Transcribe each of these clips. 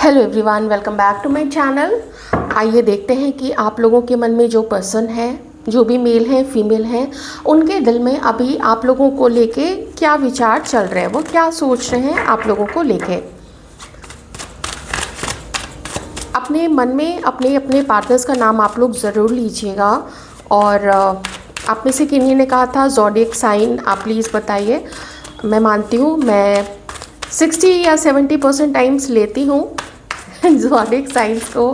Hello everyone, welcome back to my channel. आइए देखते हैं कि आप लोगों के मन में जो पर्सन है, जो भी मेल हैं फीमेल हैं, उनके दिल में अभी आप लोगों को लेके क्या विचार चल रहे हैं, वो क्या सोच रहे हैं आप लोगों को लेके। अपने मन में अपने अपने पार्टनर्स का नाम आप लोग ज़रूर लीजिएगा। और आप में से किन्हीं ने कहा था ज़ोडिएक साइन, आप प्लीज़ बताइए। मैं मानती हूँ, मैं 60 या 70% टाइम्स लेती हूँ ज़ोडिएक साइंस को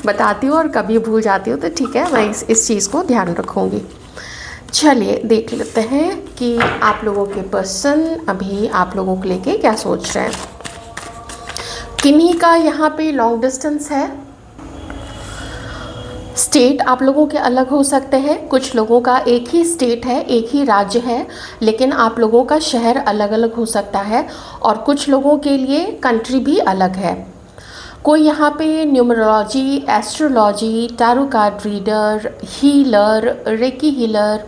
बताती हूँ और कभी भूल जाती हूँ, तो ठीक है, मैं इस चीज़ को ध्यान रखूँगी। चलिए देख लेते हैं कि आप लोगों के पर्सन अभी आप लोगों को लेके क्या सोच रहे हैं। किन्हीं का यहाँ पे लॉन्ग डिस्टेंस है, स्टेट आप लोगों के अलग हो सकते हैं। कुछ लोगों का एक ही स्टेट है, एक ही राज्य है, लेकिन आप लोगों का शहर अलग अलग हो सकता है। और कुछ लोगों के लिए कंट्री भी अलग है। कोई यहाँ पे numerology, astrology, tarot card reader, healer, reiki healer,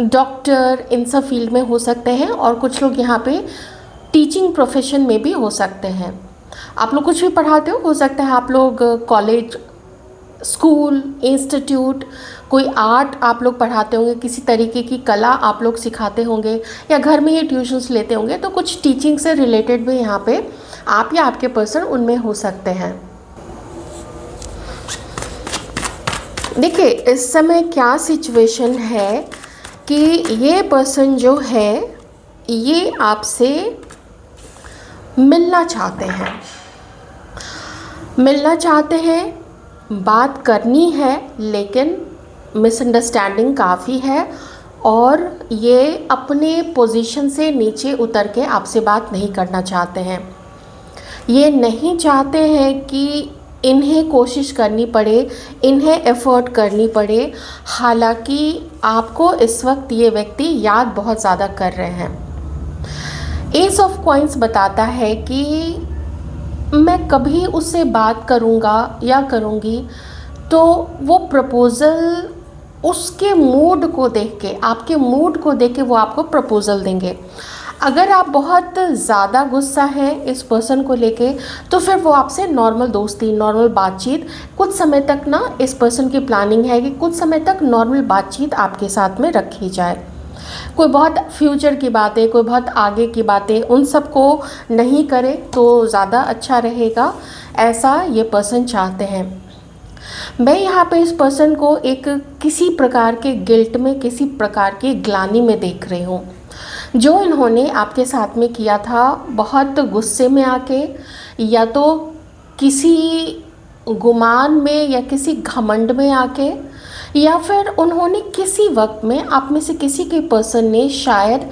doctor, इन सब फील्ड में हो सकते हैं। और कुछ लोग यहाँ पे टीचिंग प्रोफेशन में भी हो सकते हैं। आप लोग कुछ भी पढ़ाते हो सकता है आप लोग कॉलेज, स्कूल, इंस्टीट्यूट, कोई आर्ट आप लोग पढ़ाते होंगे, किसी तरीके की कला आप लोग सिखाते होंगे, या घर में ही ट्यूशन्स लेते होंगे। तो कुछ टीचिंग से रिलेटेड भी यहाँ पे आप या आपके पर्सन उनमें हो सकते हैं। देखिए इस समय क्या सिचुएशन है कि ये पर्सन जो है ये आपसे मिलना चाहते हैं, बात करनी है, लेकिन मिसअंडरस्टैंडिंग काफ़ी है। और ये अपने पोजीशन से नीचे उतर के आपसे बात नहीं करना चाहते हैं। ये नहीं चाहते हैं कि इन्हें कोशिश करनी पड़े, इन्हें एफर्ट करनी पड़े। हालांकि आपको इस वक्त ये व्यक्ति याद बहुत ज़्यादा कर रहे हैं। एस ऑफ कॉइंस बताता है कि मैं कभी उससे बात करूँगा या करूँगी तो वो प्रपोज़ल उसके मूड को देख के, आपके मूड को देख के वो आपको प्रपोज़ल देंगे। अगर आप बहुत ज़्यादा गुस्सा हैं इस पर्सन को लेके, तो फिर वो आपसे नॉर्मल दोस्ती, नॉर्मल बातचीत कुछ समय तक ना, इस पर्सन की प्लानिंग है कि कुछ समय तक नॉर्मल बातचीत आपके साथ में रखी जाए। कोई बहुत फ्यूचर की बातें, कोई बहुत आगे की बातें, उन सब को नहीं करे तो ज़्यादा अच्छा रहेगा, ऐसा ये पर्सन चाहते हैं। मैं यहाँ पे इस पर्सन को एक किसी प्रकार के गिल्ट में, किसी प्रकार की ग्लानि में देख रही हूँ। जो इन्होंने आपके साथ में किया था, बहुत गुस्से में आके, या तो किसी गुमान में या किसी घमंड में आके, या फिर उन्होंने किसी वक्त में आप में से किसी के पर्सन ने शायद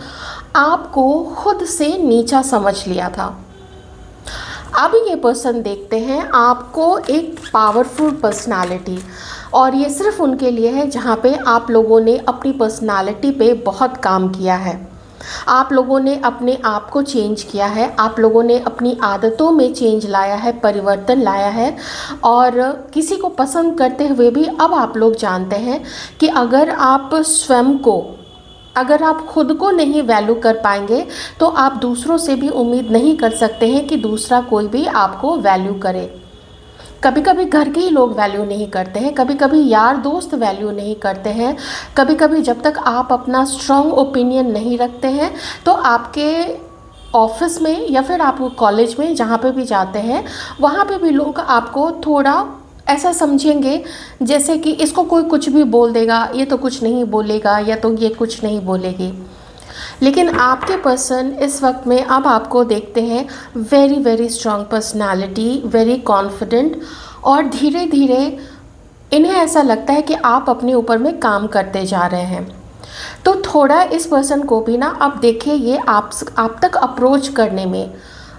आपको खुद से नीचा समझ लिया था। अब ये पर्सन देखते हैं आपको एक पावरफुल पर्सनालिटी, और ये सिर्फ उनके लिए है जहाँ पे आप लोगों ने अपनी पर्सनालिटी पे बहुत काम किया है। आप लोगों ने अपने आप को चेंज किया है, आप लोगों ने अपनी आदतों में चेंज लाया है, परिवर्तन लाया है। और किसी को पसंद करते हुए भी अब आप लोग जानते हैं कि अगर आप स्वयं को, अगर आप खुद को नहीं वैल्यू कर पाएंगे तो आप दूसरों से भी उम्मीद नहीं कर सकते हैं कि दूसरा कोई भी आपको वैल्यू करे। कभी कभी घर के ही लोग वैल्यू नहीं करते हैं, कभी कभी यार दोस्त वैल्यू नहीं करते हैं, कभी कभी जब तक आप अपना स्ट्रॉन्ग ओपिनियन नहीं रखते हैं तो आपके ऑफिस में या फिर आप कॉलेज में जहाँ पे भी जाते हैं वहाँ पे भी लोग आपको थोड़ा ऐसा समझेंगे जैसे कि इसको कोई कुछ भी बोल देगा, ये तो कुछ नहीं बोलेगा, या तो ये कुछ नहीं बोलेगी। लेकिन आपके पर्सन इस वक्त में अब आपको देखते हैं very very strong personality, very confident, और धीरे धीरे इन्हें ऐसा लगता है कि आप अपने ऊपर में काम करते जा रहे हैं। तो थोड़ा इस पर्सन को भी ना, अब देखिए ये आप तक अप्रोच करने में,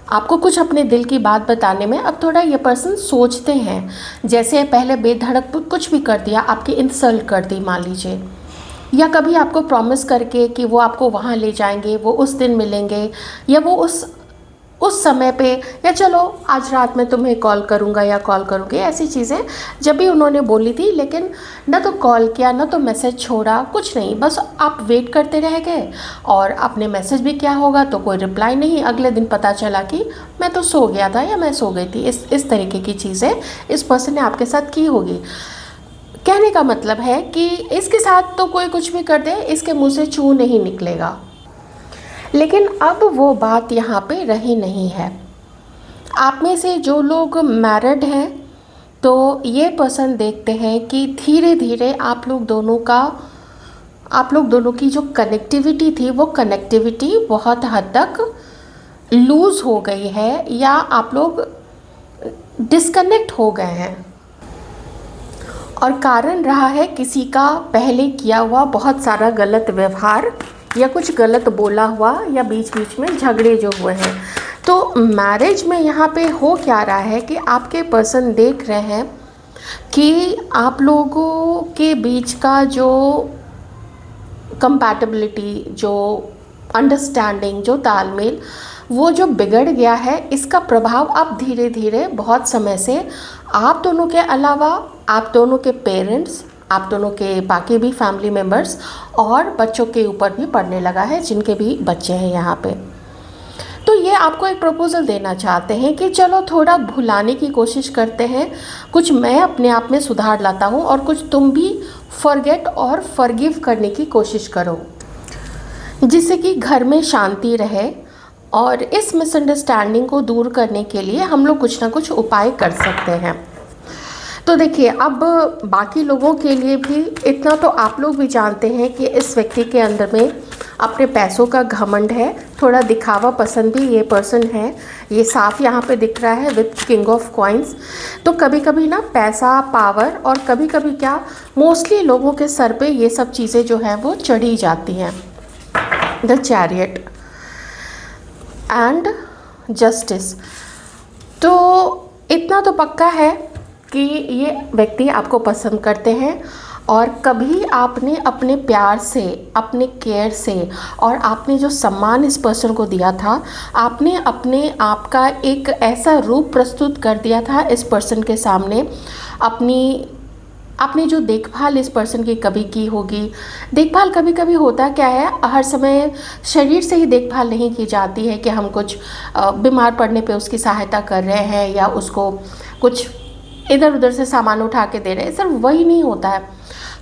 आपको कुछ अपने दिल की बात बताने में अब थोड़ा ये पर्सन सोचते हैं। जैसे पहले बेधड़क कुछ भी कर दिया, आपकी इंसल्ट कर दी मान लीजिए, या कभी आपको प्रॉमिस करके कि वो आपको वहाँ ले जाएंगे, वो उस दिन मिलेंगे, या वो उस समय पे, या चलो आज रात में तुम्हें कॉल करूँगा या कॉल करूँगी, ऐसी चीज़ें जब भी उन्होंने बोली थी। लेकिन ना तो कॉल किया, ना तो मैसेज छोड़ा, कुछ नहीं, बस आप वेट करते रह गए। और आपने मैसेज भी किया होगा तो कोई रिप्लाई नहीं। अगले दिन पता चला कि मैं तो सो गया था या मैं सो गई थी। इस तरीके की चीज़ें इस पर्सन ने आपके साथ की होगी। कहने का मतलब है कि इसके साथ तो कोई कुछ भी कर दे, इसके मुंह से चू नहीं निकलेगा। लेकिन अब वो बात यहाँ पे रही नहीं है। आप में से जो लोग मैरिड हैं तो ये पर्सन देखते हैं कि धीरे धीरे आप लोग दोनों की जो कनेक्टिविटी थी, वो कनेक्टिविटी बहुत हद तक लूज़ हो गई है, या आप लोग डिस्कनेक्ट हो गए हैं। और कारण रहा है किसी का पहले किया हुआ बहुत सारा गलत व्यवहार, या कुछ गलत बोला हुआ, या बीच बीच में झगड़े जो हुए हैं। तो मैरिज में यहाँ पे हो क्या रहा है कि आपके पर्सन देख रहे हैं कि आप लोगों के बीच का जो कंपैटिबिलिटी, जो अंडरस्टैंडिंग, जो तालमेल, वो जो बिगड़ गया है, इसका प्रभाव अब धीरे धीरे बहुत समय से आप दोनों के अलावा आप दोनों के पेरेंट्स, आप दोनों के बाकी भी फैमिली मेम्बर्स और बच्चों के ऊपर भी पड़ने लगा है, जिनके भी बच्चे हैं यहाँ पे। तो ये आपको एक प्रपोज़ल देना चाहते हैं कि चलो थोड़ा भुलाने की कोशिश करते हैं, कुछ मैं अपने आप में सुधार लाता हूँ और कुछ तुम भी फॉरगेट और फॉरगिव करने की कोशिश करो, जिससे कि घर में शांति रहे। और इस मिसअंडरस्टैंडिंग को दूर करने के लिए हम लोग कुछ ना कुछ उपाय कर सकते हैं। तो देखिए, अब बाकी लोगों के लिए भी इतना तो आप लोग भी जानते हैं कि इस व्यक्ति के अंदर में अपने पैसों का घमंड है, थोड़ा दिखावा पसंद भी ये पर्सन है। ये साफ यहाँ पे दिख रहा है विथ किंग ऑफ कॉइंस। तो कभी कभी ना पैसा, पावर, और कभी कभी क्या, मोस्टली लोगों के सर पे ये सब चीज़ें जो हैं वो चढ़ी जाती हैं। The chariot and justice. तो इतना तो पक्का है कि ये व्यक्ति आपको पसंद करते हैं, और कभी आपने अपने प्यार से, अपने केयर से, और आपने जो सम्मान इस पर्सन को दिया था, आपने अपने आप का एक ऐसा रूप प्रस्तुत कर दिया था इस पर्सन के सामने। आपने जो देखभाल इस पर्सन की कभी की होगी। देखभाल कभी कभी होता क्या है, हर समय शरीर से ही देखभाल नहीं की जाती है कि हम कुछ बीमार पड़ने पे उसकी सहायता कर रहे हैं, या उसको कुछ इधर उधर से सामान उठा के दे रहे हैं। सिर्फ वही नहीं होता है।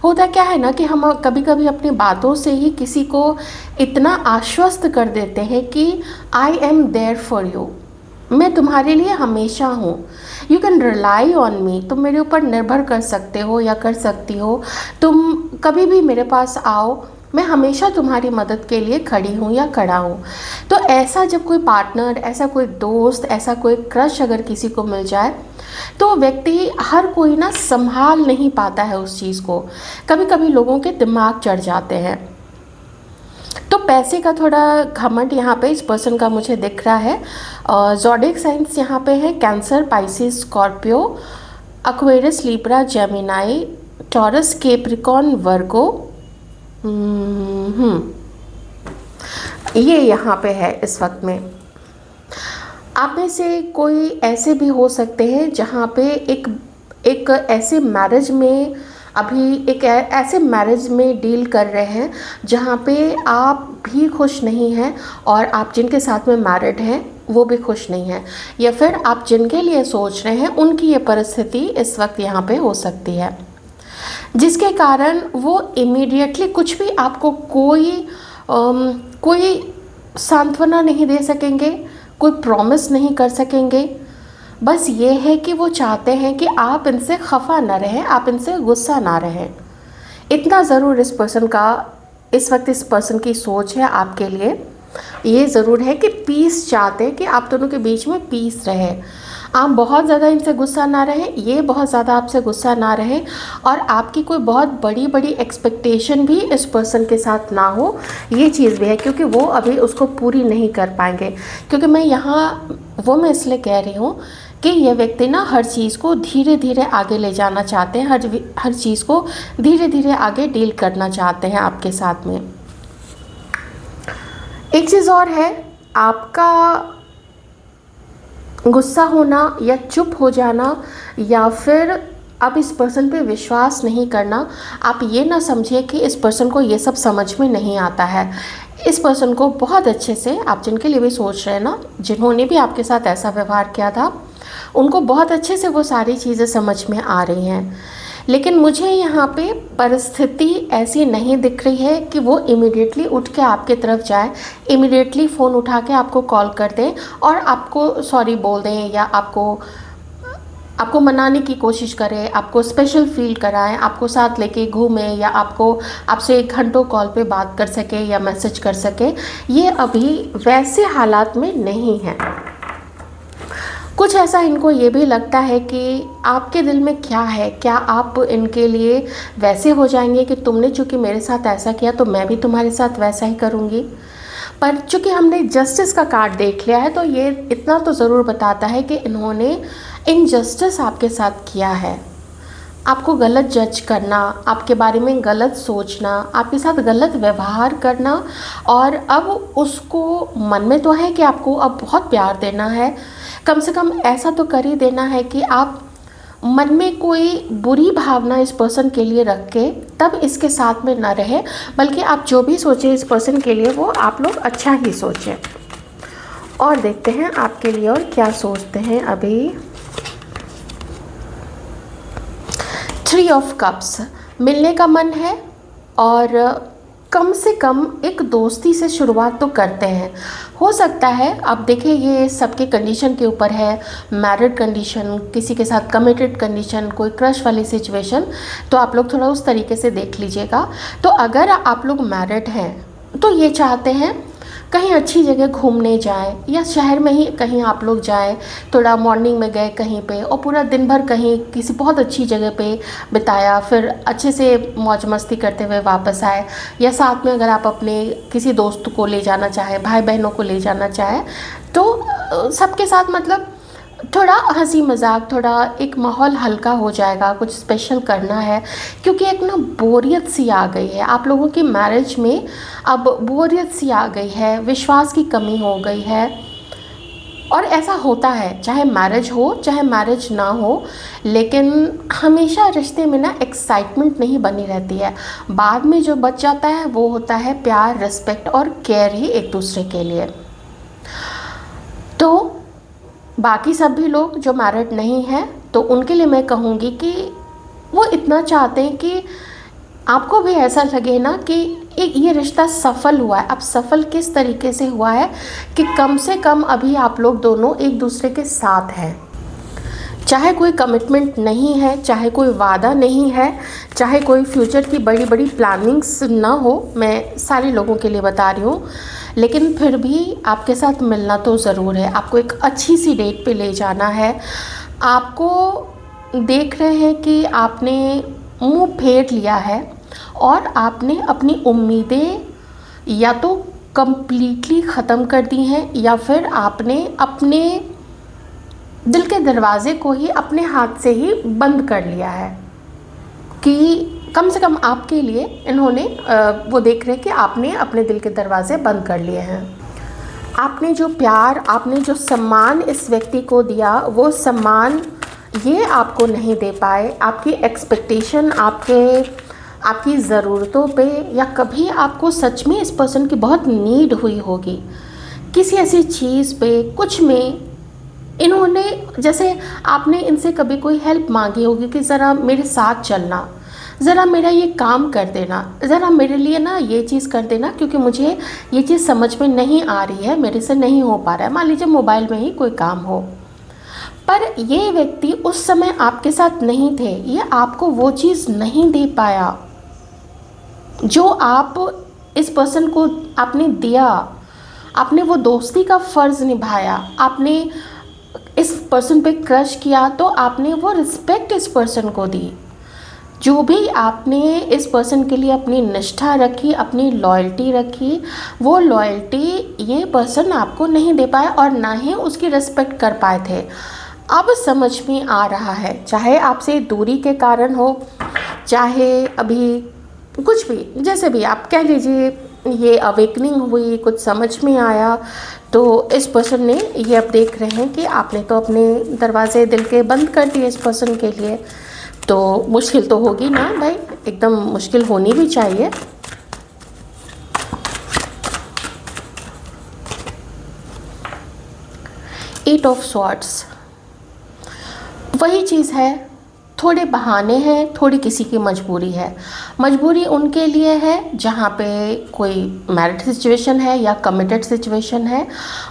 होता क्या है ना कि हम कभी कभी अपनी बातों से ही किसी को इतना आश्वस्त कर देते हैं कि I am there for you, मैं तुम्हारे लिए हमेशा हूँ, you can rely on me, तुम मेरे ऊपर निर्भर कर सकते हो या कर सकती हो, तुम कभी भी मेरे पास आओ, मैं हमेशा तुम्हारी मदद के लिए खड़ी हूँ या खड़ा हूँ। तो ऐसा जब कोई पार्टनर, ऐसा कोई दोस्त, ऐसा कोई क्रश अगर किसी को मिल जाए, तो व्यक्ति, हर कोई ना संभाल नहीं पाता है उस चीज़ को। कभी कभी लोगों के दिमाग चढ़ जाते हैं। तो पैसे का थोड़ा घमंड यहाँ पे इस पर्सन का मुझे दिख रहा है। ज़ोडिएक साइंस यहाँ पे है Cancer, Pisces, Scorpio, Aquarius, Libra, Gemini, Taurus, Capricorn, Virgo. ये यहाँ पे है इस वक्त में। आप में से कोई ऐसे भी हो सकते हैं जहाँ पे एक ऐसे मैरिज में, अभी एक ऐसे मैरिज में डील कर रहे हैं जहाँ पे आप भी खुश नहीं हैं, और आप जिनके साथ में मैरिड हैं वो भी खुश नहीं है, या फिर आप जिनके लिए सोच रहे हैं उनकी ये परिस्थिति इस वक्त यहाँ पे हो सकती है, जिसके कारण वो इमीडिएटली कुछ भी आपको कोई सांत्वना नहीं दे सकेंगे, कोई प्रॉमिस नहीं कर सकेंगे। बस ये है कि वो चाहते हैं कि आप इनसे खफा ना रहें, आप इनसे गुस्सा ना रहें। इतना ज़रूर इस वक्त इस पर्सन की सोच है आपके लिए। ये ज़रूर है कि पीस चाहते हैं, कि आप दोनों के बीच में पीस रहे। आप बहुत ज़्यादा इनसे गुस्सा ना रहें, ये बहुत ज़्यादा आपसे गुस्सा ना रहें, और आपकी कोई बहुत बड़ी बड़ी एक्सपेक्टेशन भी इस पर्सन के साथ ना हो। ये चीज़ भी है, क्योंकि वो अभी उसको पूरी नहीं कर पाएंगे। क्योंकि मैं इसलिए कह रही हूँ कि ये व्यक्ति ना हर चीज़ को धीरे धीरे आगे ले जाना चाहते हैं, हर चीज़ को धीरे धीरे आगे डील करना चाहते हैं आपके साथ में। एक चीज़ और है, आपका गुस्सा होना या चुप हो जाना या फिर अब इस पर्सन पे विश्वास नहीं करना, आप ये ना समझिए कि इस पर्सन को ये सब समझ में नहीं आता है। इस पर्सन को बहुत अच्छे से, आप जिनके लिए भी सोच रहे हैं ना, जिन्होंने भी आपके साथ ऐसा व्यवहार किया था, उनको बहुत अच्छे से वो सारी चीज़ें समझ में आ रही हैं। लेकिन मुझे यहाँ पे परिस्थिति ऐसी नहीं दिख रही है कि वो इमीडिएटली उठ के आपके तरफ जाए, इमीडिएटली फ़ोन उठा के आपको कॉल कर दें और आपको सॉरी बोल दें या आपको मनाने की कोशिश करें, आपको स्पेशल फील कराएं, आपको साथ लेके घूमें या आपसे घंटों कॉल पे बात कर सके या मैसेज कर सके। ये अभी वैसे हालात में नहीं है। कुछ ऐसा इनको ये भी लगता है कि आपके दिल में क्या है, क्या आप इनके लिए वैसे हो जाएंगे कि तुमने चूँकि मेरे साथ ऐसा किया तो मैं भी तुम्हारे साथ वैसा ही करूँगी। पर चूँकि हमने जस्टिस का कार्ड देख लिया है तो ये इतना तो ज़रूर बताता है कि इन्होंने इनजस्टिस आपके साथ किया है। आपको गलत जज करना, आपके बारे में गलत सोचना, आपके साथ गलत व्यवहार करना, और अब उसको मन में तो है कि आपको अब बहुत प्यार देना है, कम से कम ऐसा तो कर ही देना है कि आप मन में कोई बुरी भावना इस पर्सन के लिए रख के तब इसके साथ में ना रहे, बल्कि आप जो भी सोचें इस पर्सन के लिए वो आप लोग अच्छा ही सोचें। और देखते हैं आपके लिए और क्या सोचते हैं अभी। 3 ऑफ कप्स, मिलने का मन है और कम से कम एक दोस्ती से शुरुआत तो करते हैं। हो सकता है, अब देखिए ये सबके कंडीशन के ऊपर है, मैरिड कंडीशन, किसी के साथ कमिटेड कंडीशन, कोई क्रश वाली सिचुएशन, तो आप लोग थोड़ा उस तरीके से देख लीजिएगा। तो अगर आप लोग मैरिड हैं तो ये चाहते हैं कहीं अच्छी जगह घूमने जाएं या शहर में ही कहीं आप लोग जाएं, थोड़ा मॉर्निंग में गए कहीं पे और पूरा दिन भर कहीं किसी बहुत अच्छी जगह पे बिताया, फिर अच्छे से मौज मस्ती करते हुए वापस आए। या साथ में अगर आप अपने किसी दोस्त को ले जाना चाहें, भाई बहनों को ले जाना चाहें, तो सबके साथ मतलब थोड़ा हंसी मजाक, थोड़ा एक माहौल हल्का हो जाएगा, कुछ स्पेशल करना है। क्योंकि एक ना बोरियत सी आ गई है आप लोगों की मैरिज में, अब बोरियत सी आ गई है, विश्वास की कमी हो गई है। और ऐसा होता है, चाहे मैरिज हो चाहे मैरिज ना हो, लेकिन हमेशा रिश्ते में ना एक्साइटमेंट नहीं बनी रहती है। बाद में जो बच जाता है वो होता है प्यार, रिस्पेक्ट और केयर ही एक दूसरे के लिए। तो बाकी सभी लोग जो मैरिड नहीं हैं तो उनके लिए मैं कहूँगी कि वो इतना चाहते हैं कि आपको भी ऐसा लगे ना कि ये रिश्ता सफल हुआ है। अब सफल किस तरीके से हुआ है कि कम से कम अभी आप लोग दोनों एक दूसरे के साथ हैं, चाहे कोई कमिटमेंट नहीं है, चाहे कोई वादा नहीं है, चाहे कोई फ्यूचर की बड़ी बड़ी प्लानिंग्स ना हो, मैं सारे लोगों के लिए बता रही हूँ, लेकिन फिर भी आपके साथ मिलना तो ज़रूर है। आपको एक अच्छी सी डेट पे ले जाना है। आपको देख रहे हैं कि आपने मुंह फेर लिया है और आपने अपनी उम्मीदें या तो कम्प्लीटली ख़त्म कर दी हैं या फिर आपने अपने दिल के दरवाज़े को ही अपने हाथ से ही बंद कर लिया है कि कम से कम आपके लिए इन्होंने वो देख रहे हैं कि आपने अपने दिल के दरवाजे बंद कर लिए हैं। आपने जो प्यार, आपने जो सम्मान इस व्यक्ति को दिया, वो सम्मान ये आपको नहीं दे पाए। आपकी एक्सपेक्टेशन, आपकी ज़रूरतों पे, या कभी आपको सच में इस पर्सन की बहुत नीड हुई होगी किसी ऐसी चीज़ पे, कुछ में इन्होंने, जैसे आपने इनसे कभी कोई हेल्प मांगी होगी कि ज़रा मेरे साथ चलना, ज़रा मेरा ये काम कर देना, ज़रा मेरे लिए ना ये चीज़ कर देना, क्योंकि मुझे ये चीज़ समझ में नहीं आ रही है, मेरे से नहीं हो पा रहा है। मान लीजिए मोबाइल में ही कोई काम हो, पर ये व्यक्ति उस समय आपके साथ नहीं थे, ये आपको वो चीज़ नहीं दे पाया जो आप इस पर्सन को आपने दिया। आपने वो दोस्ती का फ़र्ज़ निभाया, आपने इस पर्सन पे क्रश किया तो आपने वो रिस्पेक्ट इस पर्सन को दी। जो भी आपने इस पर्सन के लिए अपनी निष्ठा रखी, अपनी लॉयल्टी रखी, वो लॉयल्टी ये पर्सन आपको नहीं दे पाया और ना ही उसकी रिस्पेक्ट कर पाए थे। अब समझ में आ रहा है, चाहे आपसे दूरी के कारण हो, चाहे अभी कुछ भी, जैसे भी आप कह लीजिए ये अवेकनिंग हुई, कुछ समझ में आया, तो इस पर्सन ने ये अब देख रहे हैं कि आपने तो अपने दरवाजे दिल के बंद कर दिए इस पर्सन के लिए, तो मुश्किल तो होगी ना भाई, एकदम मुश्किल होनी भी चाहिए। एट ऑफ स्वॉर्ड्स, वही चीज़ है, थोड़े बहाने हैं, थोड़ी किसी की मजबूरी है। मजबूरी उनके लिए है जहाँ पे कोई मैरिड सिचुएशन है या कमिटेड सिचुएशन है,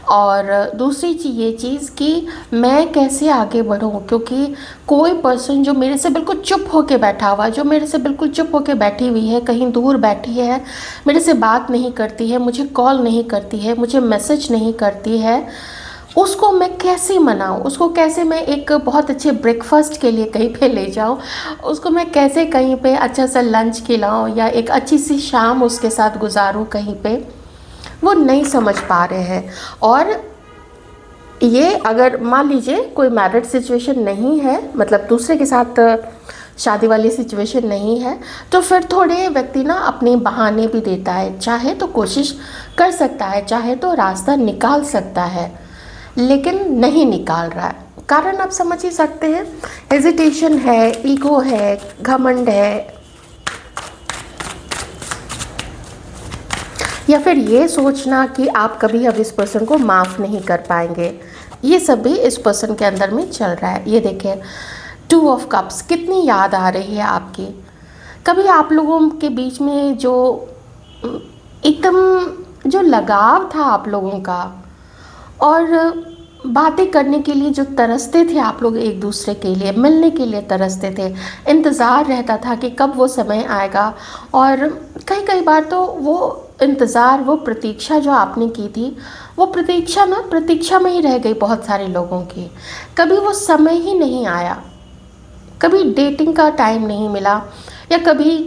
और दूसरी ये चीज़ कि मैं कैसे आगे बढ़ूँ, क्योंकि कोई पर्सन जो मेरे से बिल्कुल चुप होके बैठा हुआ है, जो मेरे से बिल्कुल चुप होके बैठी हुई है, कहीं दूर बैठी है, मेरे से बात नहीं करती है, मुझे कॉल नहीं करती है, मुझे मैसेज नहीं करती है, उसको मैं कैसे मनाऊँ, उसको कैसे मैं एक बहुत अच्छे ब्रेकफास्ट के लिए कहीं पे ले जाऊँ, उसको मैं कैसे कहीं पे अच्छा सा लंच खिलाऊँ या एक अच्छी सी शाम उसके साथ गुजारूँ कहीं पे, वो नहीं समझ पा रहे हैं। और ये अगर मान लीजिए कोई मैरिड सिचुएशन नहीं है, मतलब दूसरे के साथ शादी वाली सिचुएशन नहीं है, तो फिर थोड़े व्यक्ति ना अपने बहाने भी देता है, चाहे तो कोशिश कर सकता है, चाहे तो रास्ता निकाल सकता है, लेकिन नहीं निकाल रहा है। कारण आप समझ ही सकते हैं, हेजिटेशन है, ईगो है, घमंड है, या फिर ये सोचना कि आप कभी अब इस पर्सन को माफ़ नहीं कर पाएंगे, ये सब भी इस पर्सन के अंदर में चल रहा है। ये देखें, 2 ऑफ कप्स, कितनी याद आ रही है आपकी। कभी आप लोगों के बीच में जो एकदम जो लगाव था आप लोगों का, और बातें करने के लिए जो तरसते थे आप लोग, एक दूसरे के लिए मिलने के लिए तरसते थे, इंतज़ार रहता था कि कब वो समय आएगा, और कई कई बार तो वो इंतज़ार, वो प्रतीक्षा जो आपने की थी, वो प्रतीक्षा ना प्रतीक्षा में ही रह गई बहुत सारे लोगों की। कभी वो समय ही नहीं आया, कभी डेटिंग का टाइम नहीं मिला, या कभी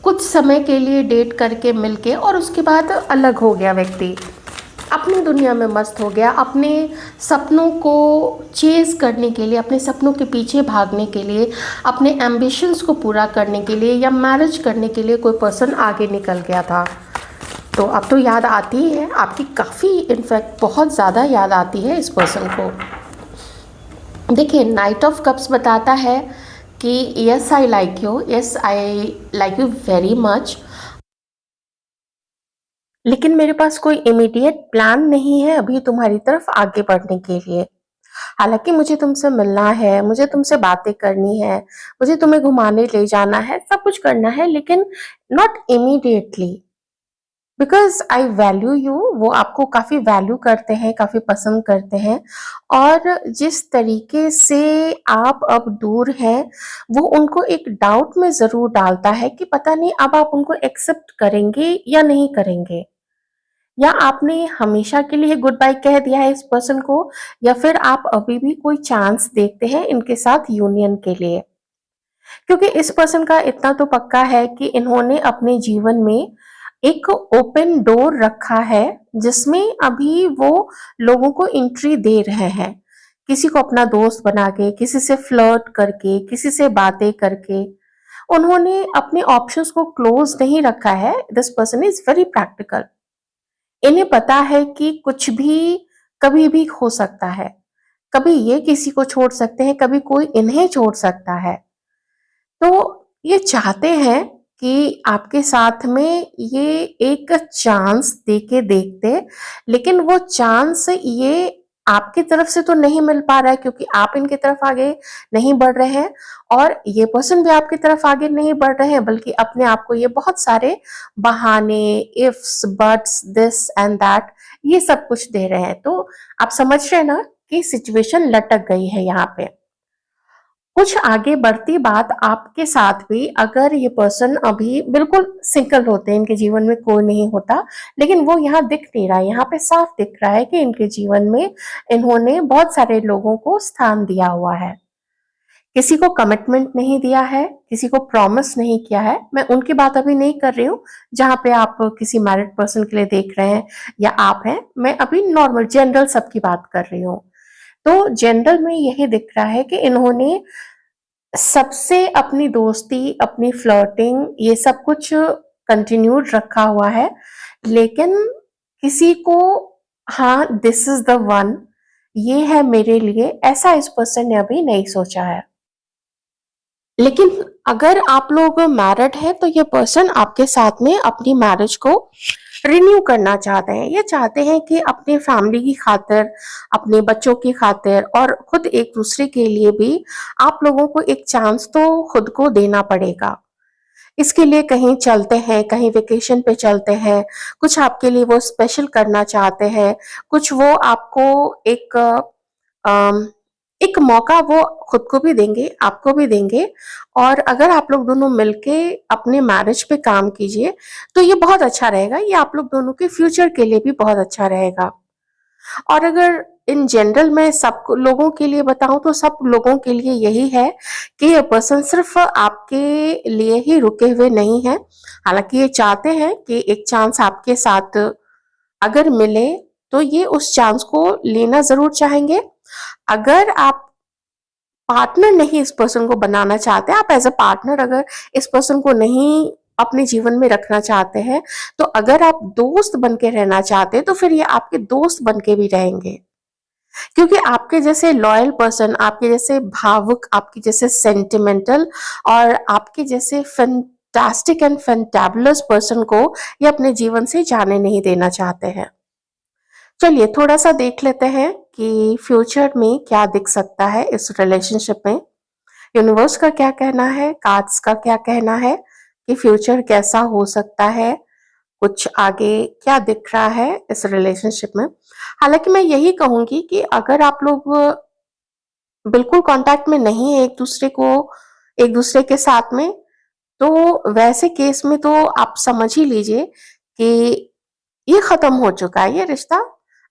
कुछ समय के लिए डेट करके मिलके और उसके बाद अलग हो गया व्यक्ति, अपनी दुनिया में मस्त हो गया, अपने सपनों को चेज़ करने के लिए, अपने सपनों के पीछे भागने के लिए, अपने एम्बिशंस को पूरा करने के लिए या मैरिज करने के लिए कोई पर्सन आगे निकल गया था। तो अब तो याद आती ही है आपकी, काफ़ी इनफैक्ट बहुत ज़्यादा याद आती है इस पर्सन को। देखिए, नाइट ऑफ कप्स बताता है कि yes I like you, yes I like you very much, लेकिन मेरे पास कोई इमीडिएट प्लान नहीं है अभी तुम्हारी तरफ आगे बढ़ने के लिए। हालांकि मुझे तुमसे मिलना है, मुझे तुमसे बातें करनी है, मुझे तुम्हें घुमाने ले जाना है, सब कुछ करना है, लेकिन not immediately, because I value you. वो आपको काफ़ी वैल्यू करते हैं, काफ़ी पसंद करते हैं, और जिस तरीके से आप अब दूर हैं, वो उनको एक डाउट में ज़रूर डालता है कि पता नहीं अब आप उनको एक्सेप्ट करेंगे या नहीं करेंगे, या आपने हमेशा के लिए गुड बाय कह दिया है इस पर्सन को, या फिर आप अभी भी कोई चांस देखते हैं इनके साथ यूनियन के लिए। क्योंकि इस पर्सन का इतना तो पक्का है कि इन्होंने अपने जीवन में एक ओपन डोर रखा है, जिसमें अभी वो लोगों को एंट्री दे रहे हैं, किसी को अपना दोस्त बना के, किसी से फ्लर्ट करके, किसी से बातें करके। उन्होंने अपने ऑप्शंस को क्लोज नहीं रखा है। This person is very practical. इन्हें पता है कि कुछ भी कभी भी हो सकता है, कभी ये किसी को छोड़ सकते हैं, कभी कोई इन्हें छोड़ सकता है। तो ये चाहते हैं कि आपके साथ में ये एक चांस देके देखते, लेकिन वो चांस ये आपकी तरफ से तो नहीं मिल पा रहा है, क्योंकि आप इनकी तरफ आगे नहीं बढ़ रहे हैं, और ये पर्सन भी आपकी तरफ आगे नहीं बढ़ रहे हैं, बल्कि अपने आप को ये बहुत सारे बहाने, ifs, buts, this and that, ये सब कुछ दे रहे हैं। तो आप समझ रहे हैं ना कि सिचुएशन लटक गई है यहाँ पे। कुछ आगे बढ़ती बात आपके साथ भी, अगर ये पर्सन अभी बिल्कुल सिंगल होते हैं, इनके जीवन में कोई नहीं होता, लेकिन वो यहाँ दिख नहीं रहा है, यहाँ पे साफ दिख रहा है कि इनके जीवन में इन्होंने बहुत सारे लोगों को स्थान दिया हुआ है, किसी को कमिटमेंट नहीं दिया है, किसी को प्रॉमिस नहीं किया है। मैं उनकी बात अभी नहीं कर रही हूँ जहाँ पे आप किसी मैरिड पर्सन के लिए देख रहे हैं या आप हैं, मैं अभी नॉर्मल जनरल सबकी बात कर रही हूँ। तो जनरल में यही दिख रहा है कि इन्होंने सबसे अपनी दोस्ती, अपनी फ्लर्टिंग, ये सब कुछ कंटिन्यूड रखा हुआ है, लेकिन किसी को, हाँ दिस इज द वन, ये है मेरे लिए, ऐसा इस पर्सन ने अभी नहीं सोचा है। लेकिन अगर आप लोग मैरिड है तो ये पर्सन आपके साथ में अपनी मैरिज को रिन्यू करना चाहते हैं। ये चाहते हैं कि अपने फैमिली की खातिर, अपने बच्चों की खातिर और खुद एक दूसरे के लिए भी आप लोगों को एक चांस तो खुद को देना पड़ेगा। इसके लिए कहीं चलते हैं, कहीं वेकेशन पे चलते हैं, कुछ आपके लिए वो स्पेशल करना चाहते हैं, कुछ वो आपको एक अम, एक मौका वो खुद को भी देंगे, आपको भी देंगे। और अगर आप लोग दोनों मिलके अपने मैरिज पे काम कीजिए तो ये बहुत अच्छा रहेगा, ये आप लोग दोनों के फ्यूचर के लिए भी बहुत अच्छा रहेगा। और अगर इन जनरल मैं सब लोगों के लिए बताऊं तो सब लोगों के लिए यही है कि ये पर्सन सिर्फ आपके लिए ही रुके हुए नहीं है। हालांकि ये चाहते हैं कि एक चांस आपके साथ अगर मिले तो ये उस चांस को लेना जरूर चाहेंगे। अगर आप पार्टनर नहीं इस पर्सन को बनाना चाहते, आप एज अ पार्टनर अगर इस पर्सन को नहीं अपने जीवन में रखना चाहते हैं, तो अगर आप दोस्त बन के रहना चाहते हैं तो फिर ये आपके दोस्त बन के भी रहेंगे। क्योंकि आपके जैसे लॉयल पर्सन, आपके जैसे भावुक, आपके जैसे सेंटिमेंटल और आपके जैसे फैंटास्टिक एंड फैंटाबुलस पर्सन को ये अपने जीवन से जाने नहीं देना चाहते हैं। चलिए थोड़ा सा देख लेते हैं कि फ्यूचर में क्या दिख सकता है इस रिलेशनशिप में। यूनिवर्स का क्या कहना है, कार्ड्स का क्या कहना है कि फ्यूचर कैसा हो सकता है, कुछ आगे क्या दिख रहा है इस रिलेशनशिप में। हालांकि मैं यही कहूंगी कि अगर आप लोग बिल्कुल कांटेक्ट में नहीं है एक दूसरे के साथ में, तो वैसे केस में तो आप समझ ही लीजिए कि ये खत्म हो चुका है ये रिश्ता।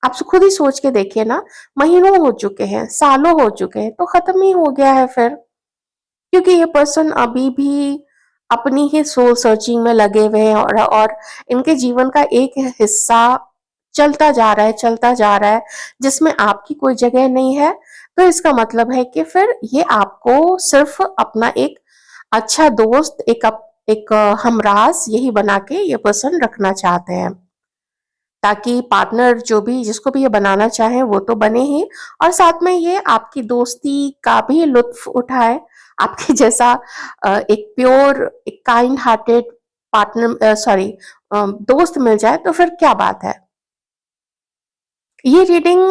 आप खुद ही सोच के देखिए ना, महीनों हो चुके हैं, सालों हो चुके हैं, तो खत्म ही हो गया है फिर। क्योंकि ये पर्सन अभी भी अपनी ही सोल सर्चिंग में लगे हुए हैं और इनके जीवन का एक हिस्सा चलता जा रहा है जिसमें आपकी कोई जगह नहीं है। तो इसका मतलब है कि फिर ये आपको सिर्फ अपना एक अच्छा दोस्त, एक हमराज यही बना के ये पर्सन रखना चाहते हैं, ताकि पार्टनर जो भी जिसको भी ये बनाना चाहे वो तो बने ही, और साथ में ये आपकी दोस्ती का भी लुत्फ उठाए। आपके जैसा एक प्योर, एक काइंड हार्टेड पार्टनर, सॉरी, दोस्त मिल जाए तो फिर क्या बात है। ये रीडिंग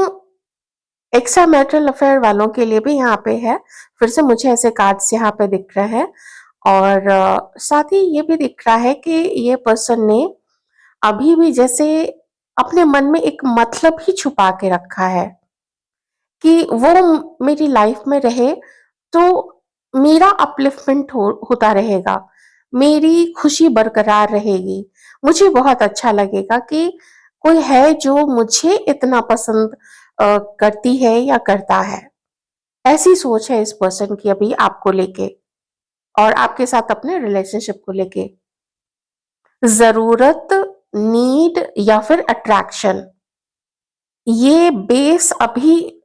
एक्स्ट्रा मैरिटल अफेयर वालों के लिए भी यहाँ पे है। फिर से मुझे ऐसे कार्ड्स यहाँ पे दिख रहे हैं और साथ ही ये भी दिख रहा है कि ये पर्सन ने अभी भी जैसे अपने मन में एक मतलब ही छुपा के रखा है कि वो मेरी लाइफ में रहे तो मेरा अपलिफ्टमेंट होता रहेगा, मेरी खुशी बरकरार रहेगी, मुझे बहुत अच्छा लगेगा कि कोई है जो मुझे इतना पसंद करती है या करता है। ऐसी सोच है इस पर्सन की अभी आपको लेके और आपके साथ अपने रिलेशनशिप को लेके। जरूरत, नीड या फिर अट्रैक्शन, ये बेस अभी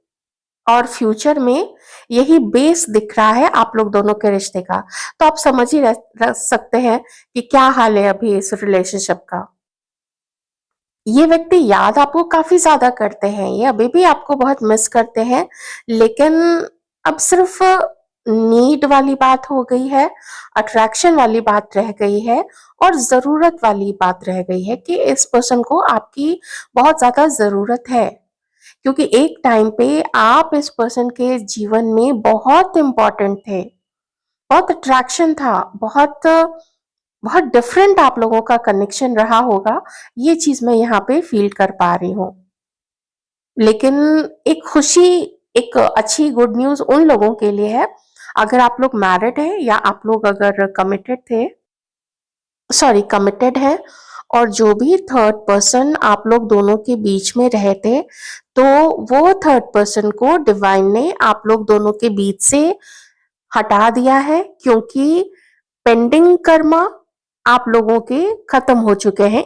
और फ्यूचर में यही बेस दिख रहा है आप लोग दोनों के रिश्ते का। तो आप समझ ही रह सकते हैं कि क्या हाल है अभी इस रिलेशनशिप का। ये व्यक्ति याद आपको काफी ज्यादा करते हैं, ये अभी भी आपको बहुत मिस करते हैं, लेकिन अब सिर्फ नीड वाली बात हो गई है, अट्रैक्शन वाली बात रह गई है और जरूरत वाली बात रह गई है कि इस पर्सन को आपकी बहुत ज्यादा जरूरत है। क्योंकि एक टाइम पे आप इस पर्सन के जीवन में बहुत इंपॉर्टेंट थे, बहुत अट्रैक्शन था, बहुत बहुत डिफरेंट आप लोगों का कनेक्शन रहा होगा, ये चीज मैं यहाँ पे फील कर पा रही हूँ। लेकिन एक खुशी, एक अच्छी गुड न्यूज उन लोगों के लिए है अगर आप लोग मैरिड हैं या आप लोग अगर कमिटेड है और जो भी थर्ड पर्सन आप लोग दोनों के बीच में रहे थे, तो वो थर्ड पर्सन को डिवाइन ने आप लोग दोनों के बीच से हटा दिया है, क्योंकि पेंडिंग कर्मा आप लोगों के खत्म हो चुके हैं